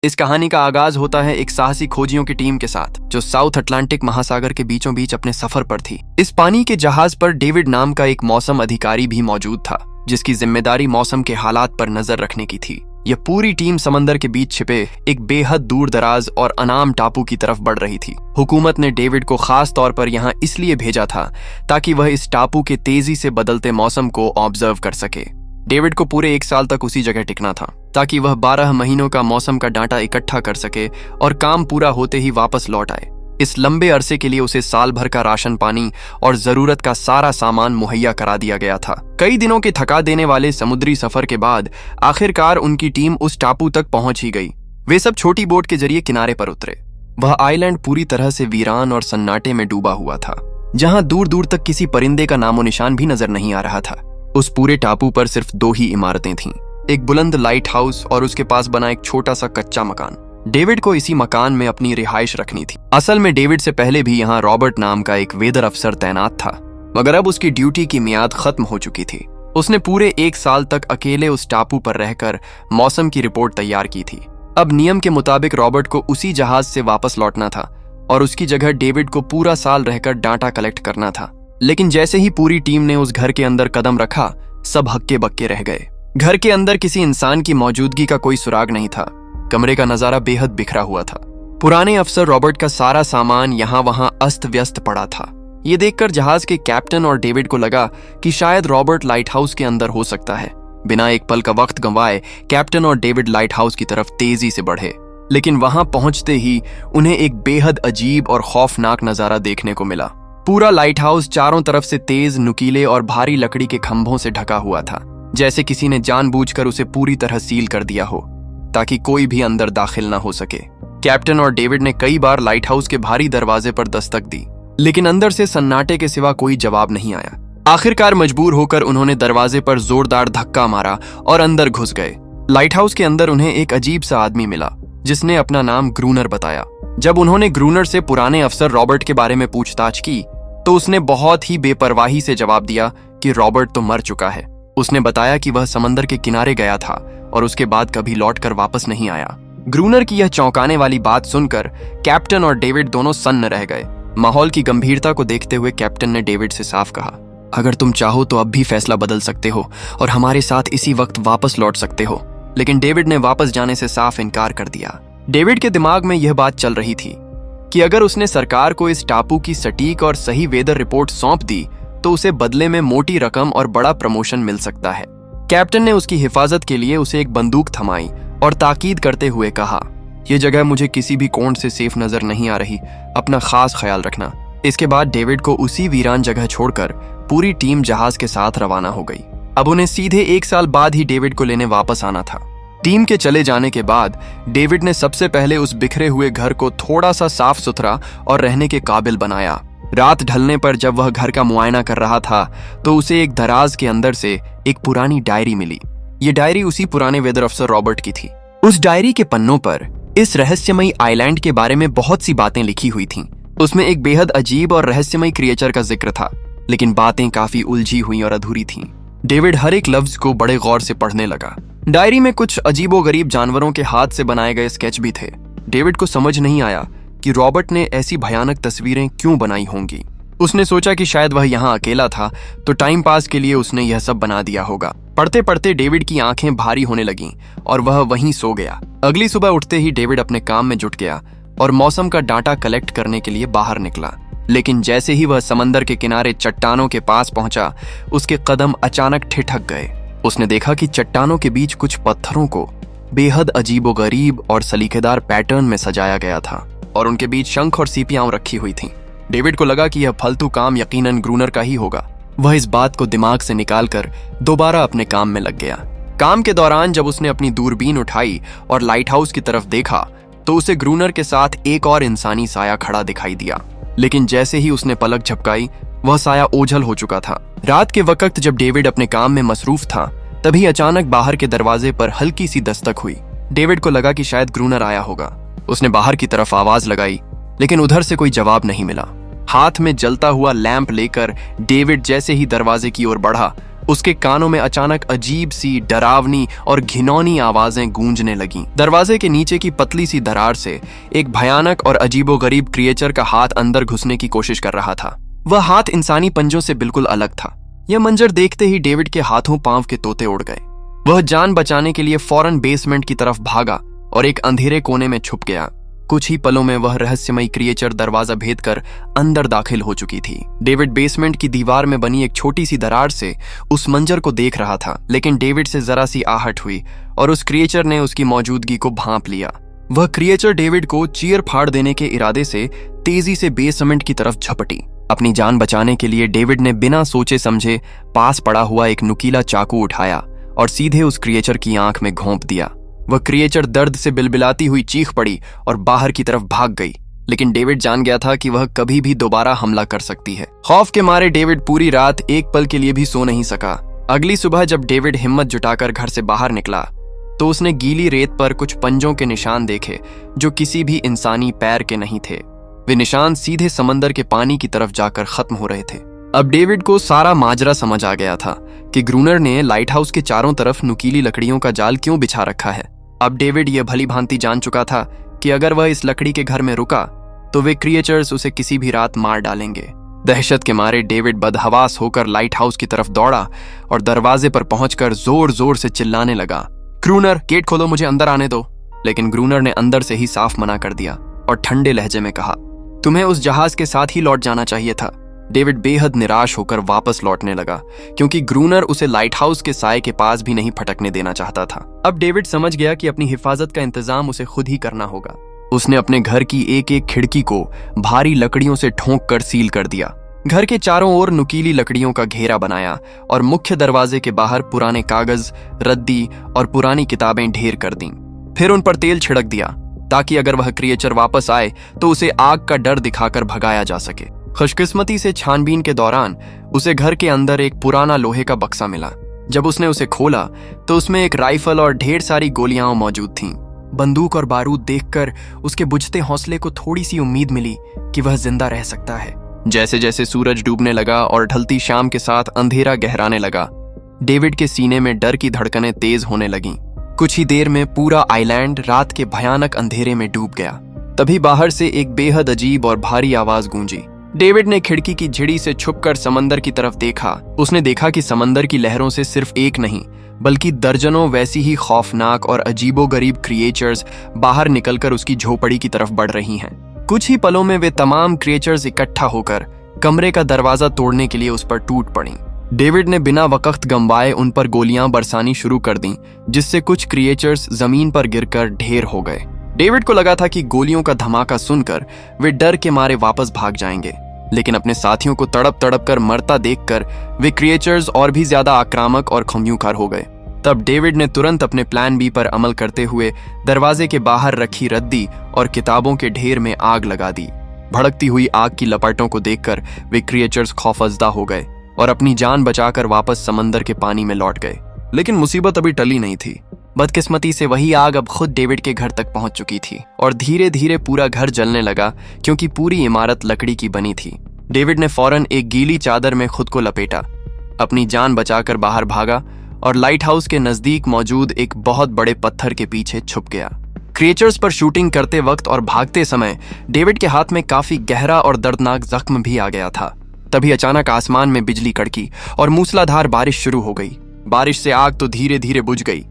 इस कहानी का आगाज होता है एक साहसी खोजियों की टीम के साथ जो साउथ अटलांटिक महासागर के बीचों बीच अपने सफर पर थी। इस पानी के जहाज पर डेविड नाम का एक मौसम अधिकारी भी मौजूद था, जिसकी जिम्मेदारी मौसम के हालात पर नजर रखने की थी। यह पूरी टीम समंदर के बीच छिपे एक बेहद दूर दराज और अनाम टापू की तरफ बढ़ रही थी। हुकूमत ने डेविड को खास तौर पर यहाँ इसलिए भेजा था ताकि वह इस टापू के तेजी से बदलते मौसम को ऑब्जर्व कर सके। डेविड को पूरे 1 साल तक उसी जगह टिकना था ताकि वह 12 महीनों का मौसम का डाटा इकट्ठा कर सके और काम पूरा होते ही वापस लौट आए। इस लंबे अरसे के लिए उसे साल भर का राशन पानी और जरूरत का सारा सामान मुहैया करा दिया गया था। कई दिनों के थका देने वाले समुद्री सफर के बाद आखिरकार उनकी टीम उस टापू तक पहुंच ही गई। वे सब छोटी बोट के जरिए किनारे पर उतरे। वह आइलैंड पूरी तरह से वीरान और सन्नाटे में डूबा हुआ था, जहां दूर दूर तक किसी परिंदे का नामो निशान भी नजर नहीं आ रहा था। उस पूरे टापू पर सिर्फ 2 ही इमारतें थीं, एक बुलंद लाइट हाउस और उसके पास बना एक छोटा सा कच्चा मकान। डेविड को इसी मकान में अपनी रिहाइश रखनी थी। असल में डेविड से पहले भी यहाँ रॉबर्ट नाम का एक वेदर अफसर तैनात था, मगर अब उसकी ड्यूटी की मियाद खत्म हो चुकी थी। उसने पूरे 1 साल तक अकेले उस टापू पर रहकर मौसम की रिपोर्ट तैयार की थी। अब नियम के मुताबिक रॉबर्ट को उसी जहाज से वापस लौटना था और उसकी जगह डेविड को पूरा साल रहकर डाटा कलेक्ट करना था। लेकिन जैसे ही पूरी टीम ने उस घर के अंदर कदम रखा, सब हक्के बक्के रह गए। घर के अंदर किसी इंसान की मौजूदगी का कोई सुराग नहीं था। कमरे का नजारा बेहद बिखरा हुआ था। पुराने अफसर रॉबर्ट का सारा सामान यहाँ वहां अस्त व्यस्त पड़ा था। ये देखकर जहाज के कैप्टन और डेविड को लगा कि शायद रॉबर्ट लाइट हाउस के अंदर हो सकता है। बिना एक पल का वक्त गंवाए कैप्टन और डेविड लाइट हाउस की तरफ तेजी से बढ़े। लेकिन वहां पहुंचते ही उन्हें एक बेहद अजीब और खौफनाक नजारा देखने को मिला। पूरा लाइट हाउस चारों तरफ से तेज, नुकीले और भारी लकड़ी के खंभों से ढका हुआ था, जैसे किसी ने जानबूझकर उसे पूरी तरह सील कर दिया हो ताकि कोई भी अंदर दाखिल ना हो सके। कैप्टन और डेविड ने कई बार लाइट हाउस के भारी दरवाजे पर दस्तक दी, लेकिन अंदर से सन्नाटे के सिवा कोई जवाब नहीं आया। आखिरकार मजबूर होकर उन्होंने दरवाजे पर जोरदार धक्का मारा और अंदर घुस गए। लाइट हाउस के अंदर उन्हें एक अजीब सा आदमी मिला, जिसने अपना नाम ग्रूनर बताया। जब उन्होंने ग्रूनर से पुराने अफसर रॉबर्ट के बारे में पूछताछ की तो उसने बहुत ही बेपरवाही से जवाब दिया कि रॉबर्ट तो मर चुका है। उसने बताया कि वह समंदर के किनारे गया था और उसके बाद कभी लौटकर वापस नहीं आया। ग्रूनर की यह चौंकाने वाली बात सुनकर कैप्टन और डेविड दोनों सन्न रह गए। माहौल की गंभीरता को देखते हुए कैप्टन ने डेविड से साफ कहा, अगर तुम चाहो तो अब भी फैसला बदल सकते हो और हमारे साथ इसी वक्त वापस लौट सकते हो। लेकिन डेविड ने वापस जाने से साफ इनकार कर दिया। डेविड के दिमाग में यह बात चल रही थी कि अगर उसने सरकार को इस टापू की सटीक और सही वेदर रिपोर्ट सौंप दी तो उसे बदले में मोटी रकम और बड़ा प्रमोशन मिल सकता है। कैप्टन ने उसकी हिफाजत के लिए उसे एक बंदूक थमाई और ताकीद करते हुए कहा, यह जगह मुझे किसी भी कोण से सेफ नजर नहीं आ रही, अपना खास ख्याल रखना। इसके बाद डेविड को उसी वीरान जगह छोड़कर पूरी टीम जहाज के साथ रवाना हो गई। अब उन्हें सीधे 1 साल बाद ही डेविड को लेने वापस आना था। टीम के चले जाने के बाद डेविड ने सबसे पहले उस बिखरे हुए घर को थोड़ा सा साफ सुथरा और रहने के काबिल बनाया। रात ढलने पर जब वह घर का मुआयना कर रहा था तो उसे एक दराज के अंदर से एक पुरानी डायरी मिली। ये डायरी उसी पुराने वेदर अफसर रॉबर्ट की थी। उस डायरी के पन्नों पर इस रहस्यमयी आइलैंड के बारे में बहुत सी बातें लिखी हुई थीं। उसमें एक बेहद अजीब और रहस्यमयी क्रिएचर का जिक्र था, लेकिन बातें काफी उलझी हुई और अधूरी थीं। डेविड हर एक लफ्ज को बड़े गौर से पढ़ने लगा। डायरी में कुछ अजीबोगरीब जानवरों के हाथ से बनाए गए स्केच भी थे। डेविड को समझ नहीं आया कि रॉबर्ट ने ऐसी भयानक तस्वीरें क्यों बनाई होंगी। उसने सोचा कि शायद वह यहाँ अकेला था तो टाइम पास के लिए उसने यह सब बना दिया होगा। पढ़ते पढ़ते डेविड की आंखें भारी होने लगीं और वह वहीं सो गया। अगली सुबह उठते ही डेविड अपने काम में जुट गया और मौसम का डाटा कलेक्ट करने के लिए बाहर निकला। लेकिन जैसे ही वह समंदर के किनारे चट्टानों के पास पहुंचा, उसके कदम अचानक ठिठक गए। उसने देखा कि चट्टानों के बीच कुछ पत्थरों को बेहद अजीबोगरीब और सलीकेदार पैटर्न में सजाया गया था और उनके बीच शंख और सीपियां रखी हुई थीं। डेविड को लगा कि यह फालतू काम यकीनन ग्रूनर का ही होगा। वह इस बात को दिमाग से निकालकर दोबारा अपने काम में लग गया। काम के दौरान जब उसने अपनी दूरबीन उठाई और लाइट हाउस की तरफ देखा तो उसे ग्रूनर के साथ एक और इंसानी साया खड़ा दिखाई दिया। लेकिन जैसे ही उसने पलक झपकाई, वह साया ओझल हो चुका था। रात के वक्त जब डेविड अपने काम में मसरूफ था, तभी अचानक बाहर के दरवाजे पर हल्की सी दस्तक हुई। डेविड को लगा कि शायद ग्रूनर आया होगा। उसने बाहर की तरफ आवाज लगाई, लेकिन उधर से कोई जवाब नहीं मिला। हाथ में जलता हुआ लैंप लेकर डेविड जैसे ही दरवाजे की ओर बढ़ा, उसके कानों में अचानक अजीब सी डरावनी और घिनौनी आवाजें गूंजने लगीं। दरवाजे के नीचे की पतली सी दरार से एक भयानक और अजीबोगरीब क्रिएचर का हाथ अंदर घुसने की कोशिश कर रहा था। वह हाथ इंसानी पंजों से बिल्कुल अलग था। यह मंजर देखते ही डेविड के हाथों पांव के तोते उड़ गए। वह जान बचाने के लिए फौरन बेसमेंट की तरफ भागा और एक अंधेरे कोने में छुप गया। कुछ ही पलों में वह रहस्यमयी क्रिएचर दरवाजा भेद कर अंदर दाखिल हो चुकी थी। डेविड बेसमेंट की दीवार में बनी एक छोटी सी दरार से उस मंजर को देख रहा था, लेकिन डेविड से जरा सी आहट हुई और उस क्रिएचर ने उसकी मौजूदगी को भांप लिया। वह क्रिएचर डेविड को चीर फाड़ देने के इरादे से तेजी से बेसमेंट की तरफ झपटी। अपनी जान बचाने के लिए डेविड ने बिना सोचे समझे पास पड़ा हुआ एक नुकीला चाकू उठाया और सीधे उस क्रिएचर की आंख में घोंप दिया। वह क्रिएचर दर्द से बिलबिलाती हुई चीख पड़ी और बाहर की तरफ भाग गई, लेकिन डेविड जान गया था कि वह कभी भी दोबारा हमला कर सकती है। खौफ के मारे डेविड पूरी रात एक पल के लिए भी सो नहीं सका। अगली सुबह जब डेविड हिम्मत जुटाकर घर से बाहर निकला तो उसने गीली रेत पर कुछ पंजों के निशान देखे जो किसी भी इंसानी पैर के नहीं थे। वे निशान सीधे समंदर के पानी की तरफ जाकर खत्म हो रहे थे। अब डेविड को सारा माजरा समझ आ गया था कि ग्रूनर ने लाइट हाउस के चारों तरफ नुकीली लकड़ियों का जाल क्यों बिछा रखा है। अब डेविड यह भली भांति जान चुका था कि अगर वह इस लकड़ी के घर में रुका तो वे क्रिएचर्स उसे किसी भी रात मार डालेंगे। दहशत के मारे डेविड बदहवास होकर लाइट हाउस की तरफ दौड़ा और दरवाजे पर पहुंचकर जोर जोर से चिल्लाने लगा, ग्रूनर गेट खोलो, मुझे अंदर आने दो। लेकिन ग्रूनर ने अंदर से ही साफ मना कर दिया और ठंडे लहजे में कहा, तुम्हें उस जहाज के साथ ही लौट जाना चाहिए था। डेविड बेहद निराश होकर वापस लौटने लगा क्योंकि ग्रूनर उसे लाइट हाउस के साए के पास भी नहीं फटकने देना चाहता था। अब डेविड समझ गया कि अपनी हिफाजत का इंतजाम उसे खुद ही करना होगा। उसने अपने घर की एक एक खिड़की को भारी लकड़ियों से ठोंक कर सील कर दिया। घर के चारों ओर नुकीली लकड़ियों का घेरा बनाया और मुख्य दरवाजे के बाहर पुराने कागज, रद्दी और पुरानी किताबें ढेर कर दीं। फिर उन पर तेल छिड़क दिया ताकि अगर वह क्रिएचर वापस आए तो उसे आग का डर दिखाकर भगाया जा सके। खुशकिस्मती से छानबीन के दौरान उसे घर के अंदर एक पुराना लोहे का बक्सा मिला। जब उसने उसे खोला तो उसमें एक राइफल और ढेर सारी गोलियां मौजूद थीं। बंदूक और बारूद देखकर उसके बुझते हौसले को थोड़ी सी उम्मीद मिली कि वह जिंदा रह सकता है। जैसे जैसे सूरज डूबने लगा और ढलती शाम के साथ अंधेरा गहराने लगा, डेविड के सीने में डर की धड़कनें तेज होने लगीं। कुछ ही देर में पूरा आइलैंड रात के भयानक अंधेरे में डूब गया। तभी बाहर से एक बेहद अजीब और भारी आवाज गूंजी। डेविड ने खिड़की की झिड़ी से छुपकर समंदर की तरफ देखा। उसने देखा कि समंदर की लहरों से सिर्फ एक नहीं बल्कि दर्जनों वैसी ही खौफनाक और अजीबोगरीब क्रिएचर्स बाहर निकलकर उसकी झोपड़ी की तरफ बढ़ रही हैं। कुछ ही पलों में वे तमाम क्रिएचर्स इकट्ठा होकर कमरे का दरवाजा तोड़ने के लिए उस पर टूट पड़ी। डेविड ने बिना वक्त गंवाए उन पर गोलियां बरसानी शुरू कर दी, जिससे कुछ क्रिएचर्स जमीन पर गिरकर ढेर हो गए। डेविड को लगा था कि गोलियों का धमाका सुनकर वे डर के मारे वापस भाग जाएंगे, लेकिन अपने साथियों को तड़प तड़प कर मरता देखकर वे क्रिएचर्स और भी ज्यादा आक्रामक और खंव्यूकार हो गए। तब डेविड ने तुरंत अपने प्लान बी पर अमल करते हुए दरवाजे के बाहर रखी रद्दी और किताबों के ढेर में आग लगा दी। भड़कती हुई आग की लपटों को देखकर वे क्रिएचर्स खौफजदा हो गए और अपनी जान बचाकर वापस समंदर के पानी में लौट गए। लेकिन मुसीबत अभी टली नहीं थी। बदकिस्मती से वही आग अब खुद डेविड के घर तक पहुंच चुकी थी और धीरे धीरे पूरा घर जलने लगा क्योंकि पूरी इमारत लकड़ी की बनी थी। डेविड ने फौरन एक गीली चादर में खुद को लपेटा, अपनी जान बचाकर बाहर भागा और लाइट हाउस के नजदीक मौजूद एक बहुत बड़े पत्थर के पीछे छुप गया। क्रिएचर्स पर शूटिंग करते वक्त और भागते समय डेविड के हाथ में काफी गहरा और दर्दनाक जख्म भी आ गया था। तभी अचानक आसमान में बिजली कड़की और मूसलाधार बारिश शुरू हो गई। बारिश से आग तो धीरे धीरे बुझ गई,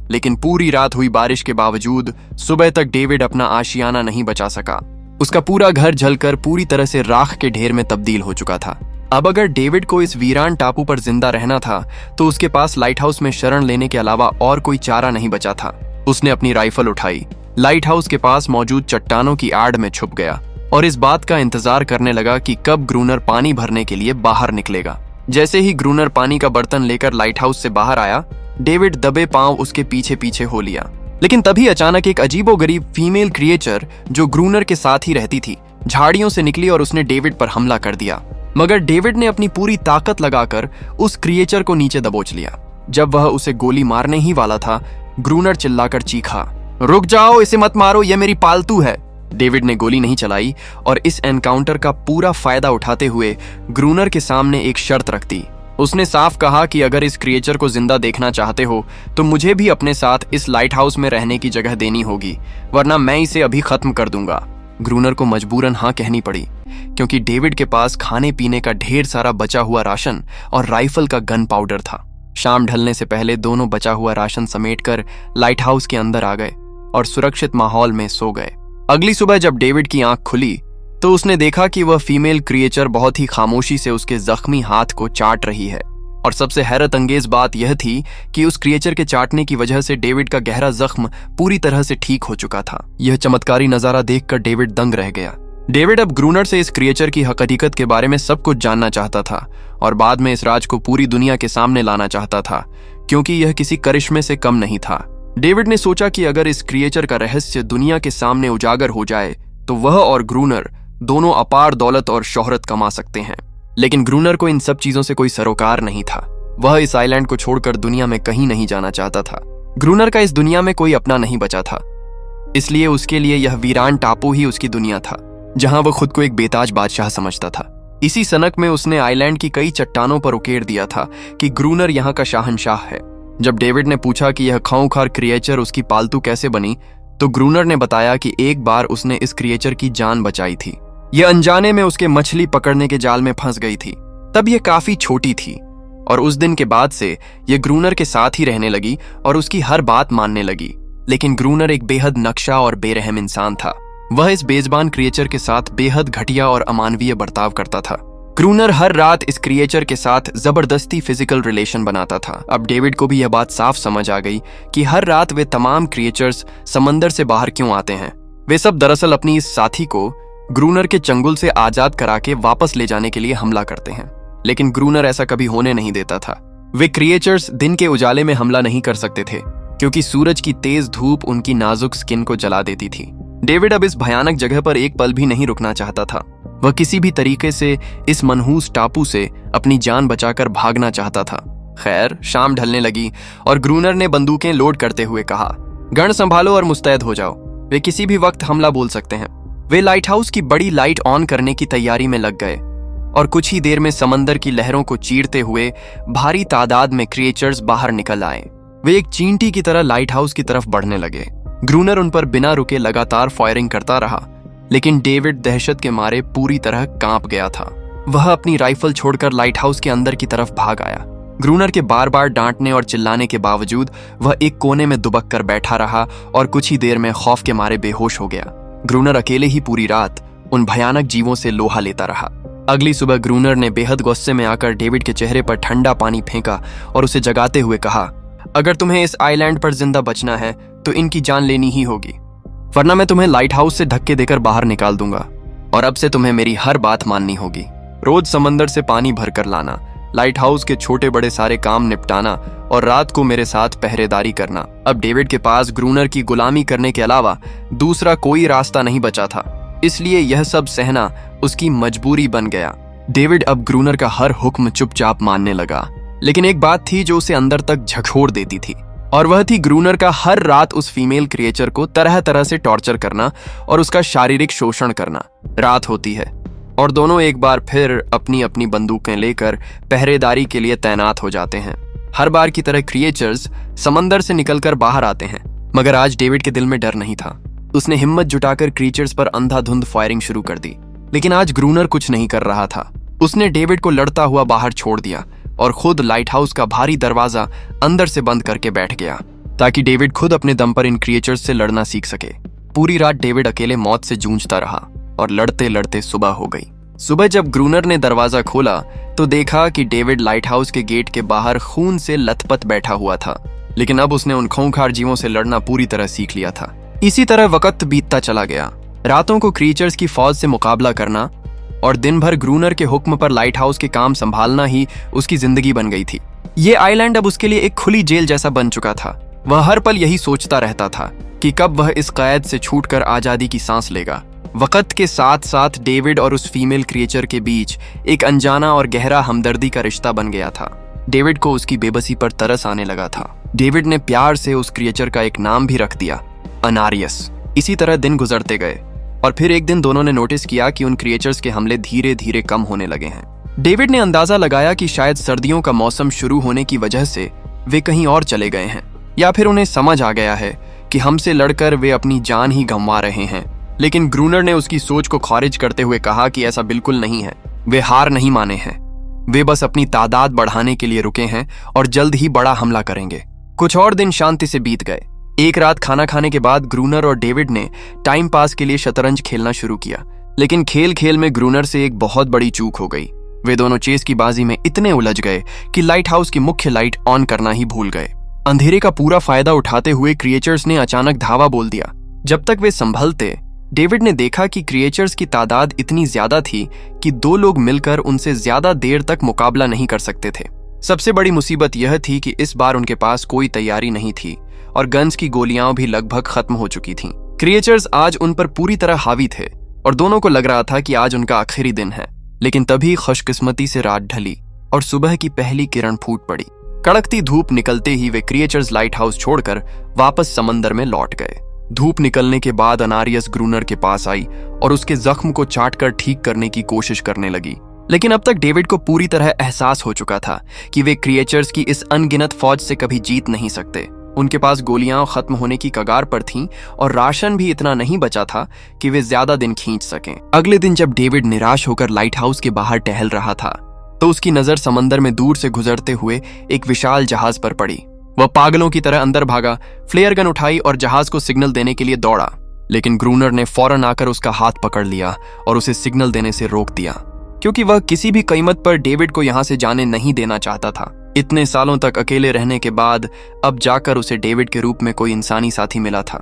लेकिन पूरी रात हुई बारिश के बावजूद सुबह तक डेविड अपना आशियाना नहीं बचा सका। उसका पूरा घर जलकर पूरी तरह से राख के ढेर में तब्दील हो चुका था। अब अगर डेविड को इस वीरान टापू पर जिंदा रहना था तो उसके पास लाइट हाउस में शरण लेने के अलावा और कोई चारा नहीं बचा था। उसने अपनी राइफल उठाई, लाइट हाउस के पास मौजूद चट्टानों की आड़ में छुप गया और इस बात का इंतजार करने लगा कि कब ग्रूनर पानी भरने के लिए बाहर निकलेगा। जैसे ही ग्रूनर पानी का बर्तन लेकर लाइट हाउस से बाहर आया, डेविड दबे पांव उसके पीछे पीछे हो लिया। लेकिन तभी अचानक एक अजीबोगरीब फीमेल क्रिएचर जो ग्रूनर के साथ ही रहती थी झाड़ियों से निकली और उसने डेविड पर हमला कर दिया। मगर डेविड ने अपनी पूरी ताकत लगाकर उस क्रिएचर को नीचे दबोच लिया। जब वह उसे गोली मारने ही वाला था, ग्रूनर चिल्लाकर चीखा, रुक जाओ, इसे मत मारो, यह मेरी पालतू है। डेविड ने गोली नहीं चलाई और इस एनकाउंटर का पूरा फायदा उठाते हुए ग्रूनर के सामने एक शर्त रख दी उसने साफ कहा कि अगर इस क्रिएचर को जिंदा देखना चाहते हो तो मुझे भी अपने साथ इस लाइट हाउस में रहने की जगह देनी होगी, वरना मैं इसे अभी खत्म कर दूंगा। ग्रूनर को मजबूरन हाँ कहनी पड़ी, क्योंकि डेविड के पास खाने पीने का ढेर सारा बचा हुआ राशन और राइफल का गन पाउडर था। शाम ढलने से पहले दोनों बचा हुआ राशन समेटकर लाइट हाउस के अंदर आ गए और सुरक्षित माहौल में सो गए। अगली सुबह जब डेविड की आंख खुली तो उसने देखा कि वह फीमेल क्रिएचर बहुत ही खामोशी से उसके जख्मी हाथ को चाट रही है। और सबसे हैरत अंगेज बात यह थी कि उस क्रिएचर के चाटने की वजह से डेविड का गहरा जख्म पूरी तरह से ठीक हो चुका था। यह चमत्कारी नजारा देखकर डेविड दंग रह गया। डेविड अब ग्रूनर से इस क्रिएचर की हकीकत के बारे में सब कुछ जानना चाहता था और बाद में इस राज को पूरी दुनिया के सामने लाना चाहता था, क्योंकि यह किसी करिश्मे से कम नहीं था। डेविड ने सोचा कि अगर इस क्रिएचर का रहस्य दुनिया के सामने उजागर हो जाए तो वह और ग्रूनर दोनों अपार दौलत और शोहरत कमा सकते हैं। लेकिन ग्रूनर को इन सब चीजों से कोई सरोकार नहीं था। वह इस आइलैंड को छोड़कर दुनिया में कहीं नहीं जाना चाहता था। ग्रूनर का इस दुनिया में कोई अपना नहीं बचा था, इसलिए उसके लिए यह वीरान टापू ही उसकी दुनिया था, जहां वह खुद को एक बेताज बादशाह समझता था। इसी सनक में उसने आइलैंड की कई चट्टानों पर उकेर दिया था कि ग्रूनर यहाँ का शाहनशाह है। जब डेविड ने पूछा कि यह खाऊंखार क्रिएचर उसकी पालतू कैसे बनी, तो ग्रूनर ने बताया कि एक बार उसने इस क्रिएचर की जान बचाई थी। यह अनजाने में उसके मछली पकड़ने के जाल में फंस गई थी। तब यह काफी छोटी थी और उस दिन के बाद से यह ग्रूनर के साथ ही रहने लगी और उसकी हर बात मानने लगी। लेकिन ग्रूनर एक बेहद नक्शा और बेरहम इंसान था। वह इस बेजबान क्रिएचर के साथ बेहद घटिया और अमानवीय बर्ताव करता था। ग्रूनर हर रात इस क्रिएचर के साथ जबरदस्ती फिजिकल रिलेशन बनाता था। अब डेविड को भी यह बात साफ समझ आ गई कि हर रात वे तमाम क्रिएचर्स समंदर से बाहर क्यों आते हैं। वे सब दरअसल अपनी इस साथी को ग्रूनर के चंगुल से आजाद करा के वापस ले जाने के लिए हमला करते हैं। लेकिन ग्रूनर ऐसा कभी होने नहीं देता था। वे क्रिएचर्स दिन के उजाले में हमला नहीं कर सकते थे, क्योंकि सूरज की तेज धूप उनकी नाजुक स्किन को जला देती थी। डेविड अब इस भयानक जगह पर एक पल भी नहीं रुकना चाहता था। वह किसी भी तरीके से इस मनहूस टापू से अपनी जान बचाकर भागना चाहता था। खैर, शाम ढलने लगी और ग्रूनर ने बंदूकें लोड करते हुए कहा, गन संभालो और मुस्तैद हो जाओ, वे किसी भी वक्त हमला बोल सकते हैं। वे लाइट हाउस की बड़ी लाइट ऑन करने की तैयारी में लग गए और कुछ ही देर में समंदर की लहरों को चीरते हुए भारी तादाद में क्रिएचर्स बाहर निकल आए। वे एक चींटी की तरह लाइट हाउस की तरफ बढ़ने लगे। ग्रूनर उन पर बिना रुके लगातार फायरिंग करता रहा, लेकिन डेविड दहशत के मारे पूरी तरह कांप गया था। वह अपनी राइफल छोड़कर लाइट हाउस के अंदर की तरफ भाग आया। ग्रूनर के बार बार डांटने और चिल्लाने के बावजूद वह एक कोने में दुबक कर बैठा रहा और कुछ ही देर में खौफ के मारे बेहोश हो गया। ग्रूनर अकेले ही पूरी रात उन भयानक जीवों से लोहा लेता रहा। अगली सुबह ग्रूनर ने बेहद गुस्से में आकर डेविड के चेहरे पर ठंडा पानी फेंका और उसे जगाते हुए कहा, अगर तुम्हें इस आइलैंड पर जिंदा बचना है तो इनकी जान लेनी ही होगी, वरना मैं तुम्हें लाइट हाउस से धक्के देकर बाहर निकाल दूंगा और अब से तुम्हें मेरी हर बात माननी होगी। रोज समंदर से पानी भरकर लाना, लाइट हाउस के छोटे बड़े सारे काम निपटाना और रात को मेरे साथ पहरेदारी करना। अब डेविड के पास ग्रूनर की गुलामी करने के अलावा दूसरा कोई रास्ता नहीं बचा था, इसलिए यह सब सहना उसकी मजबूरी बन गया। डेविड अब ग्रूनर का हर हुक्म चुपचाप मानने लगा, लेकिन एक बात थी जो उसे अंदर तक झकझोर देती थी, और वह थी ग्रूनर का हर रात उस फीमेल क्रिएचर को तरह तरह से टॉर्चर करना और उसका शारीरिक शोषण करना। रात होती है और दोनों एक बार फिर अपनी अपनी बंदूकें लेकर पहरेदारी के लिए तैनात हो जाते हैं। हर बार की तरह क्रिएचर्स समंदर से निकलकर बाहर आते हैं, मगर आज डेविड के दिल में डर नहीं था। उसने हिम्मत जुटाकर क्रिएचर्स पर अंधाधुंध फायरिंग शुरू कर दी, लेकिन आज ग्रूनर कुछ नहीं कर रहा था। उसने डेविड को लड़ता हुआ बाहर छोड़ दिया और खुद लाइट हाउस का भारी दरवाजा अंदर से बंद करके बैठ गया, ताकि डेविड खुद अपने दम पर इन क्रिएचर्स से लड़ना सीख सके। पूरी रात डेविड अकेले मौत से जूझता रहा और लड़ते लड़ते सुबह हो गई। सुबह जब ग्रूनर ने दरवाजा खोला तो देखा कि डेविड लाइट हाउस के गेट के बाहर खून से लथपथ बैठा हुआ था, लेकिन अब उसने उन खूंखार जीवों से लड़ना पूरी तरह सीख लिया था। इसी तरह वक्त बीतता चला गया। रातों को क्रिएचर्स की फौज से मुकाबला करना और दिन भर ग्रूनर के हुक्म पर लाइट हाउस के काम संभालना ही उसकी जिंदगी बन गई थी। ये आइलैंड अब उसके लिए एक खुली जेल जैसा बन चुका था। वह हर पल यही सोचता रहता था कि कब वह इस कैद से छूटकर आजादी की सांस लेगा। वक्त के साथ साथ डेविड और उस फीमेल क्रिएचर के बीच एक अनजाना और गहरा हमदर्दी का रिश्ता बन गया था। डेविड को उसकी बेबसी पर तरस आने लगा था। डेविड ने प्यार से उस क्रिएचर का एक नाम भी रख दिया, अनारियस। इसी तरह दिन गुजरते गए और फिर एक दिन दोनों ने नोटिस किया कि उन क्रिएचर्स के हमले धीरे धीरे कम होने लगे हैं। डेविड ने अंदाजा लगाया कि शायद सर्दियों का मौसम शुरू होने की वजह से वे कहीं और चले गए हैं, या फिर उन्हें समझ आ गया है कि हमसे लड़कर वे अपनी जान ही गंवा रहे हैं। लेकिन ग्रूनर ने उसकी सोच को खारिज करते हुए कहा कि ऐसा बिल्कुल नहीं है। वे हार नहीं माने हैं, वे बस अपनी तादाद बढ़ाने के लिए रुके हैं और जल्द ही बड़ा हमला करेंगे। कुछ और दिन शांति से बीत गए। एक रात खाना खाने के बाद ग्रूनर और डेविड ने टाइम पास के लिए शतरंज खेलना शुरू किया, लेकिन खेल खेल में ग्रूनर से एक बहुत बड़ी चूक हो गई। वे दोनों चेस की बाजी में इतने उलझ गए कि लाइट हाउस की मुख्य लाइट ऑन करना ही भूल गए। अंधेरे का पूरा फायदा उठाते हुए क्रिएचर्स ने अचानक धावा बोल दिया। जब तक वे संभलते, डेविड ने देखा कि क्रिएचर्स की तादाद इतनी ज्यादा थी कि दो लोग मिलकर उनसे ज्यादा देर तक मुकाबला नहीं कर सकते थे। सबसे बड़ी मुसीबत यह थी कि इस बार उनके पास कोई तैयारी नहीं थी और गन्स की गोलियां भी लगभग खत्म हो चुकी थीं। क्रिएचर्स आज उन पर पूरी तरह हावी थे और दोनों को लग रहा था कि आज उनका आखिरी दिन है। लेकिन तभी खुशकिस्मती से रात ढली और सुबह की पहली किरण फूट पड़ी। कड़कती धूप निकलते ही वे क्रिएचर्स लाइट हाउस छोड़कर वापस समंदर में लौट गए। धूप निकलने के बाद अनारियस ग्रूनर के पास आई और उसके जख्म को चाटकर ठीक करने की कोशिश करने लगी। लेकिन अब तक डेविड को पूरी तरह एहसास हो चुका था कि वे क्रिएचर्स की इस अनगिनत फौज से कभी जीत नहीं सकते। उनके पास गोलियां खत्म होने की कगार पर थीं और राशन भी इतना नहीं बचा था कि वे ज्यादा दिन खींच सकें। अगले दिन जब डेविड निराश होकर लाइट हाउस के बाहर टहल रहा था, तो उसकी नजर समंदर में दूर से गुजरते हुए एक विशाल जहाज पर पड़ी। वह पागलों की तरह अंदर भागा, फ्लेयर गन उठाई और जहाज को सिग्नल देने के लिए दौड़ा। लेकिन ग्रूनर ने फौरन आकर उसका हाथ पकड़ लिया और उसे सिग्नल देने से रोक दिया, क्योंकि वह किसी भी कीमत पर डेविड को यहां से जाने नहीं देना चाहता था। इतने सालों तक अकेले रहने के बाद अब जाकर उसे डेविड के रूप में कोई इंसानी साथी मिला था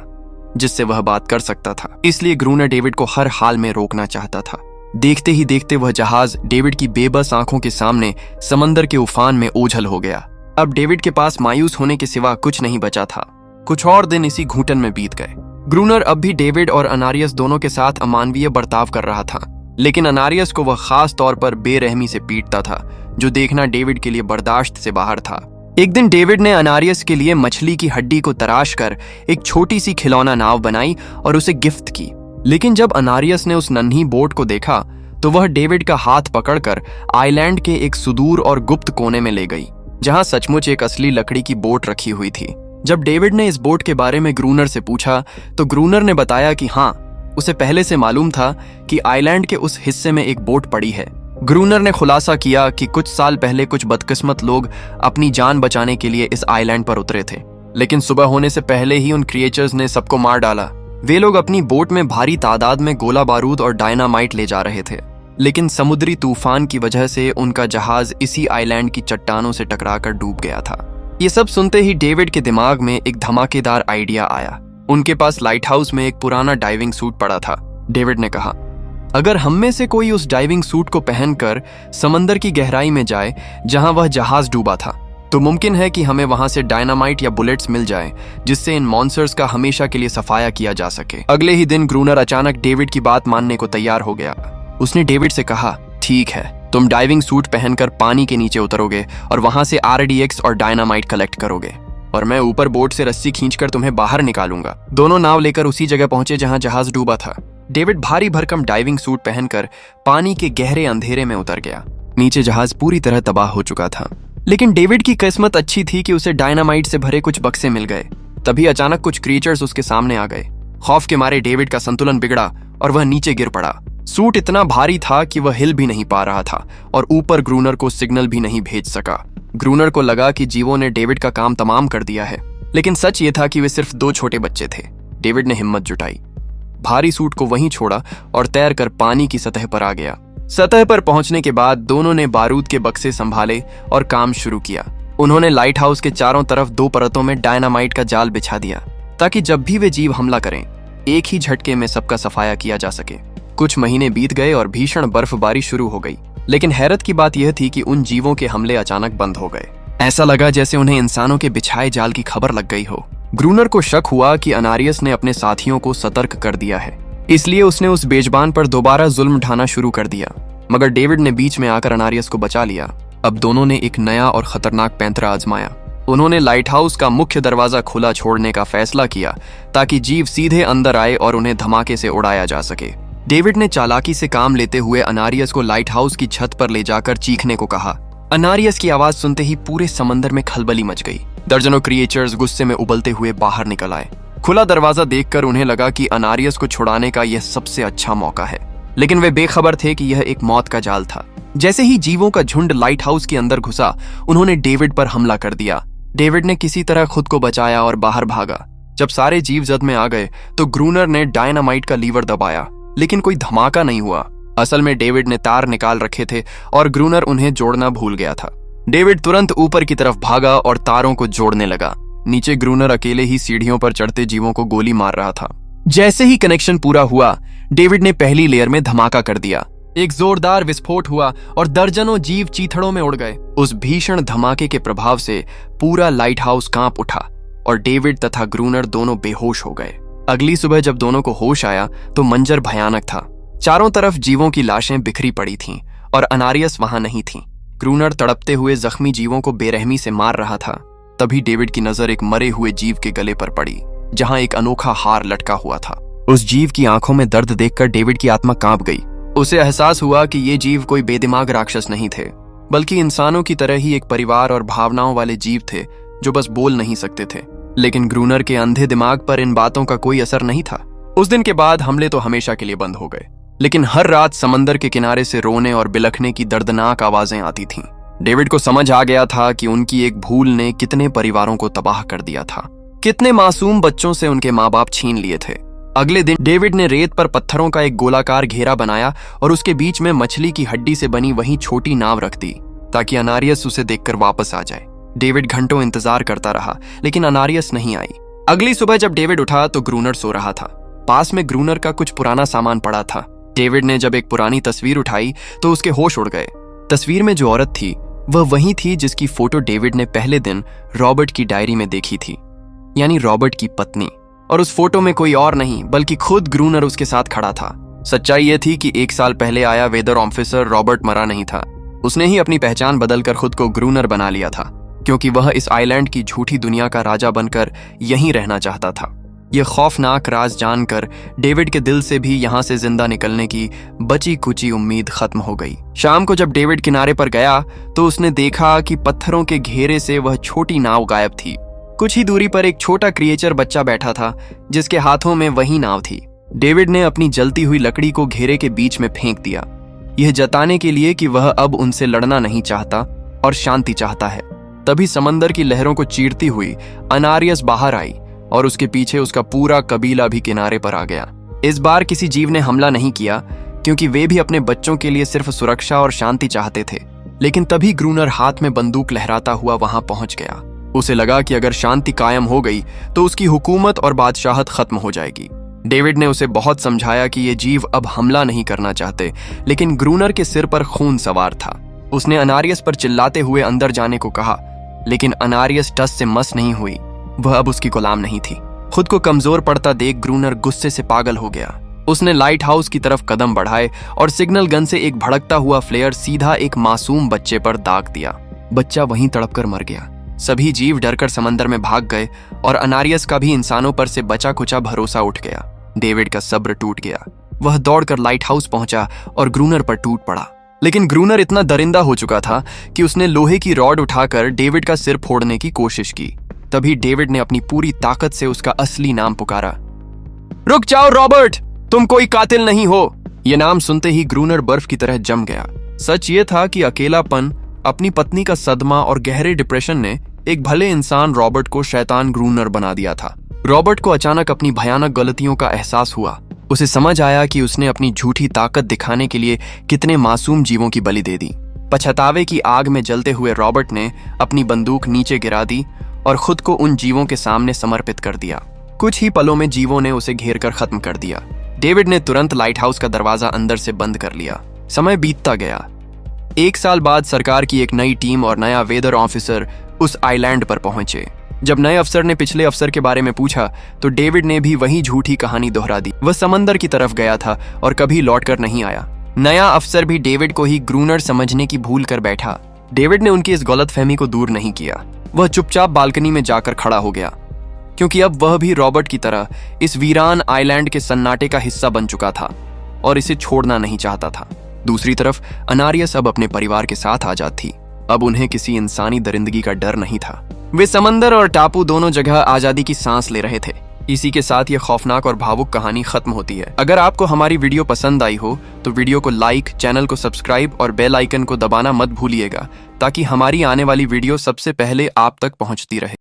जिससे वह बात कर सकता था। इसलिए ग्रूनर डेविड को हर हाल में रोकना चाहता था। देखते ही देखते वह जहाज डेविड की बेबस आंखों के सामने समंदर के उफान में ओझल हो गया। अब डेविड के पास मायूस होने के सिवा कुछ नहीं बचा था। कुछ और दिन इसी घुटन में बीत गए। ग्रूनर अब भी डेविड और अनारियस दोनों के साथ अमानवीय बर्ताव कर रहा था, लेकिन अनारियस को वह खास तौर पर बेरहमी से पीटता था, जो देखना डेविड के लिए बर्दाश्त से बाहर था। एक दिन डेविड ने अनारियस के लिए मछली की हड्डी को तराश कर एक छोटी सी खिलौना नाव बनाई और उसे गिफ्ट की। लेकिन जब अनारियस ने उस नन्ही बोट को देखा तो वह डेविड का हाथ पकड़कर आइलैंड के एक सुदूर और गुप्त कोने में ले गई, जहां सचमुच एक असली लकड़ी की बोट रखी हुई थी। जब डेविड ने इस बोट के बारे में ग्रूनर से पूछा तो ग्रूनर ने बताया कि हाँ, उसे पहले से मालूम था कि आइलैंड के उस हिस्से में एक बोट पड़ी है। ग्रूनर ने खुलासा किया कि कुछ साल पहले कुछ बदकिस्मत लोग अपनी जान बचाने के लिए इस आइलैंड पर उतरे थे, लेकिन सुबह होने से पहले ही उन क्रिएचर्स ने सबको मार डाला। वे लोग अपनी बोट में भारी तादाद में गोला बारूद और डायनामाइट ले जा रहे थे, लेकिन समुद्री तूफान की वजह से उनका जहाज इसी आइलैंड की चट्टानों से टकराकर डूब गया था। ये सब सुनते ही डेविड के दिमाग में एक धमाकेदार आइडिया आया। उनके पास लाइट हाउस में एक पुराना डाइविंग सूट पड़ा था। डेविड ने कहा, अगर हम में से कोई उस डाइविंग सूट को पहनकर समंदर की गहराई में जाए जहां वह जहाज डूबा था, तो मुमकिन है कि हमें वहां से डायनामाइट या बुलेट्स मिल जाए, जिससे इन मॉन्स्टर्स का हमेशा के लिए सफाया किया जा सके। अगले ही दिन ग्रूनर अचानक डेविड की बात मानने को तैयार हो गया। उसने डेविड से कहा, ठीक है, तुम डाइविंग सूट पहनकर पानी के नीचे उतरोगे और वहां से RDX और डायनामाइट कलेक्ट करोगे, और मैं ऊपर बोट से रस्सी खींचकर तुम्हें बाहर निकालूंगा। दोनों नाव लेकर उसी जगह पहुंचे जहां जहाज डूबा था। डेविड भारी भरकम डाइविंग सूट पहनकर पानी के गहरे अंधेरे में उतर गया। नीचे जहाज पूरी तरह तबाह हो चुका था, लेकिन डेविड की किस्मत अच्छी थी कि उसे डायनामाइट से भरे कुछ बक्से मिल गए। तभी अचानक कुछ क्रीचर्स उसके सामने आ गए। खौफ के मारे डेविड का संतुलन बिगड़ा और वह नीचे गिर पड़ा। सूट इतना भारी था कि वह हिल भी नहीं पा रहा था और ऊपर ग्रूनर को सिग्नल भी नहीं भेज सका। ग्रूनर को लगा कि जीवों ने डेविड का काम तमाम कर दिया है, लेकिन सच ये था कि वे सिर्फ 2 छोटे बच्चे थे। डेविड ने हिम्मत जुटाई, भारी सूट को वहीं छोड़ा और तैरकर पानी की सतह पर आ गया। सतह पर पहुंचने के बाद दोनों ने बारूद के बक्से संभाले और काम शुरू किया। उन्होंने लाइट हाउस के चारों तरफ 2 परतों में डायनामाइट का जाल बिछा दिया, ताकि जब भी वे जीव हमला करें, एक ही झटके में सबका सफाया किया जा सके। कुछ महीने बीत गए और भीषण बर्फबारी शुरू हो गई, लेकिन हैरत की बात यह थी कि उन जीवों के हमले अचानक बंद हो गए। ऐसा लगा जैसे उन्हें इंसानों के बिछाए जाल की खबर लग गई हो। ग्रूनर को शक हुआ कि अनारियस ने अपने साथियों को सतर्क कर दिया है, इसलिए उसने उस बेजबान पर दोबारा जुल्म ढाना शुरू कर दिया। मगर डेविड ने बीच में आकर अनारियस को बचा लिया। अब दोनों ने एक नया और खतरनाक पैंतरा आजमाया। उन्होंने लाइट हाउस का मुख्य दरवाजा खुला छोड़ने का फैसला किया, ताकि जीव सीधे अंदर आए और उन्हें धमाके से उड़ाया जा सके। डेविड ने चालाकी से काम लेते हुए अनारियस को लाइट हाउस की छत पर ले जाकर चीखने को कहा। अनारियस की आवाज सुनते ही पूरे समंदर में खलबली मच गई। दर्जनों क्रिएचर्स गुस्से में उबलते हुए बाहर निकल आए। खुला दरवाजा देखकर उन्हें लगा कि अनारियस को छुड़ाने का यह सबसे अच्छा मौका है, लेकिन वे बेखबर थे कि यह एक मौत का जाल था। जैसे ही जीवों का झुंड लाइट हाउस के अंदर घुसा, उन्होंने डेविड पर हमला कर दिया। डेविड ने किसी तरह खुद को बचाया और बाहर भागा। जब सारे जीव जद में आ गए तो ग्रूनर ने डायनामाइट का लीवर दबाया, लेकिन कोई धमाका नहीं हुआ। असल में डेविड ने तार निकाल रखे थे और ग्रूनर उन्हें जोड़ना भूल गया था। डेविड तुरंत ऊपर की तरफ भागा और तारों को जोड़ने लगा। नीचे ग्रूनर अकेले ही सीढ़ियों पर चढ़ते जीवों को गोली मार रहा था। जैसे ही कनेक्शन पूरा हुआ, डेविड ने पहली लेयर में धमाका कर दिया। एक जोरदार विस्फोट हुआ और दर्जनों जीव चीथड़ों में उड़ गए। उस भीषण धमाके के प्रभाव से पूरा लाइट हाउस कांप उठा और डेविड तथा ग्रूनर दोनों बेहोश हो गए। अगली सुबह जब दोनों को होश आया तो मंजर भयानक था। चारों तरफ जीवों की लाशें बिखरी पड़ी थीं और अनारियस वहां नहीं थी। ग्रूनर तड़पते हुए जख्मी जीवों को बेरहमी से मार रहा था। तभी डेविड की नजर एक मरे हुए जीव के गले पर पड़ी, जहां एक अनोखा हार लटका हुआ था। उस जीव की आंखों में दर्द देखकर डेविड की आत्मा कांप गई। उसे एहसास हुआ कि ये जीव कोई बेदिमाग राक्षस नहीं थे, बल्कि इंसानों की तरह ही एक परिवार और भावनाओं वाले जीव थे जो बस बोल नहीं सकते थे। लेकिन ग्रूनर के अंधे दिमाग पर इन बातों का कोई असर नहीं था। उस दिन के बाद हमले तो हमेशा के लिए बंद हो गए, लेकिन हर रात समंदर के किनारे से रोने और बिलखने की दर्दनाक आवाजें आती थीं। डेविड को समझ आ गया था कि उनकी एक भूल ने कितने परिवारों को तबाह कर दिया था। कितने मासूम बच्चों से उनके माँ बाप छीन लिए थे। अगले दिन डेविड ने रेत पर पत्थरों का एक गोलाकार घेरा बनाया और उसके बीच में मछली की हड्डी से बनी वही छोटी नाव रख दी, ताकि अनारियस उसे देखकर वापस आ जाए। डेविड घंटों इंतजार करता रहा, लेकिन अनारियस नहीं आई। अगली सुबह जब डेविड उठा तो ग्रूनर सो रहा था। पास में ग्रूनर का कुछ पुराना सामान पड़ा था। डेविड ने जब एक पुरानी तस्वीर उठाई तो उसके होश उड़ गए। तस्वीर में जो औरत थी वह वही थी जिसकी फोटो डेविड ने पहले दिन रॉबर्ट की डायरी में देखी थी, यानी रॉबर्ट की पत्नी। और उस फोटो में कोई और नहीं बल्कि खुद ग्रूनर उसके साथ खड़ा था। सच्चाई यह थी कि 1 साल पहले आया वेदर ऑफिसर रॉबर्ट मरा नहीं था। उसने ही अपनी पहचान बदलकर खुद को ग्रूनर बना लिया था, क्योंकि वह इस आइलैंड की झूठी दुनिया का राजा बनकर यहीं रहना चाहता था। यह खौफनाक राज जानकर डेविड के दिल से भी यहां से जिंदा निकलने की बची कुची उम्मीद खत्म हो गई। शाम को जब डेविड किनारे पर गया तो उसने देखा कि पत्थरों के घेरे से वह छोटी नाव गायब थी। कुछ ही दूरी पर एक छोटा क्रिएचर बच्चा बैठा था, जिसके हाथों में वही नाव थी। डेविड ने अपनी जलती हुई लकड़ी को घेरे के बीच में फेंक दिया, यह जताने के लिए कि वह अब उनसे लड़ना नहीं चाहता और शांति चाहता है। तभी समंदर की लहरों को चीरती हुई अनारियस बाहर आई और उसके पीछे उसका पूरा कबीला भी किनारे पर आ गया। इस बार किसी जीव ने हमला नहीं किया, क्योंकि वे भी अपने बच्चों के लिए सिर्फ सुरक्षा और शांति चाहते थे। लेकिन तभी ग्रूनर हाथ में बंदूक लहराता हुआ वहां पहुंच गया। उसे लगा कि अगर शांति कायम हो गई तो उसकी हुकूमत और बादशाहत खत्म हो जाएगी। डेविड ने उसे बहुत समझाया कि ये जीव अब हमला नहीं करना चाहते, लेकिन ग्रूनर के सिर पर खून सवार था। उसने अनारियस पर चिल्लाते हुए अंदर जाने को कहा, लेकिन अनारियस टस से मस नहीं हुई। वह अब उसकी गुलाम नहीं थी। खुद को कमजोर पड़ता देख ग्रूनर गुस्से से पागल हो गया। उसने लाइट हाउस की तरफ कदम बढ़ाए और सिग्नल गन से एक भड़कता हुआ फ्लेयर सीधा एक मासूम बच्चे पर दाग दिया। बच्चा वहीं तड़पकर मर गया। सभी जीव डरकर समंदर में भाग गए और अनारियस का भी इंसानों पर से बचा कुचा भरोसा उठ गया। डेविड का सब्र टूट गया। वह दौड़कर लाइट हाउस पहुंचा और ग्रूनर पर टूट पड़ा। लेकिन ग्रूनर इतना दरिंदा हो चुका था कि उसने लोहे की रॉड उठाकर डेविड का सिर फोड़ने की कोशिश की। तभी डेविड ने अपनी पूरी ताकत से उसका असली नाम पुकारा। रुक जाओ रॉबर्ट, तुम कोई कातिल नहीं हो। यह नाम सुनते ही ग्रूनर बर्फ की तरह जम गया। सच ये था कि अकेलापन, अपनी पत्नी का सदमा और गहरे डिप्रेशन ने एक भले इंसान रॉबर्ट को शैतान ग्रूनर बना दिया था। रॉबर्ट को अचानक अपनी भयानक गलतियों का एहसास हुआ। उसे समझ आया कि उसने अपनी झूठी ताकत दिखाने के लिए कितने मासूम जीवों की बलि दे दी। पछतावे की आग में जलते हुए रॉबर्ट ने अपनी बंदूक नीचे गिरा दी और खुद को उन जीवों के सामने समर्पित कर दिया। कुछ ही पलों में जीवों ने उसे घेर कर खत्म कर दिया। डेविड ने तुरंत लाइट हाउस का दरवाजा अंदर से बंद कर लिया। समय बीतता गया। 1 साल बाद सरकार की एक नई टीम और नया वेदर ऑफिसर उस आइलैंड पर पहुंचे। जब नए अफसर ने पिछले अफसर के बारे में पूछा तो डेविड ने भी वही झूठी कहानी दोहरा दी। वह समंदर की तरफ गया था और कभी लौटकर नहीं आया। नया अफसर भी डेविड को ही ग्रूनर समझने की भूल कर बैठा। डेविड ने उनकी इस गलतफहमी को दूर नहीं किया। वह चुपचाप बालकनी में जाकर खड़ा हो गया, क्योंकि अब वह भी रॉबर्ट की तरह इस वीरान आइलैंड के सन्नाटे का हिस्सा बन चुका था। और इसे छोड़ना नहीं चाहता था। दूसरी तरफ अनारियस अब अपने परिवार के साथ आजाद थी। अब उन्हें किसी इंसानी दरिंदगी का डर नहीं था। वे समंदर और टापू दोनों जगह आजादी की सांस ले रहे थे। इसी के साथ ये खौफनाक और भावुक कहानी खत्म होती है। अगर आपको हमारी वीडियो पसंद आई हो तो वीडियो को लाइक, चैनल को सब्सक्राइब और बेल आइकन को दबाना मत भूलिएगा, ताकि हमारी आने वाली वीडियो सबसे पहले आप तक पहुंचती रहे।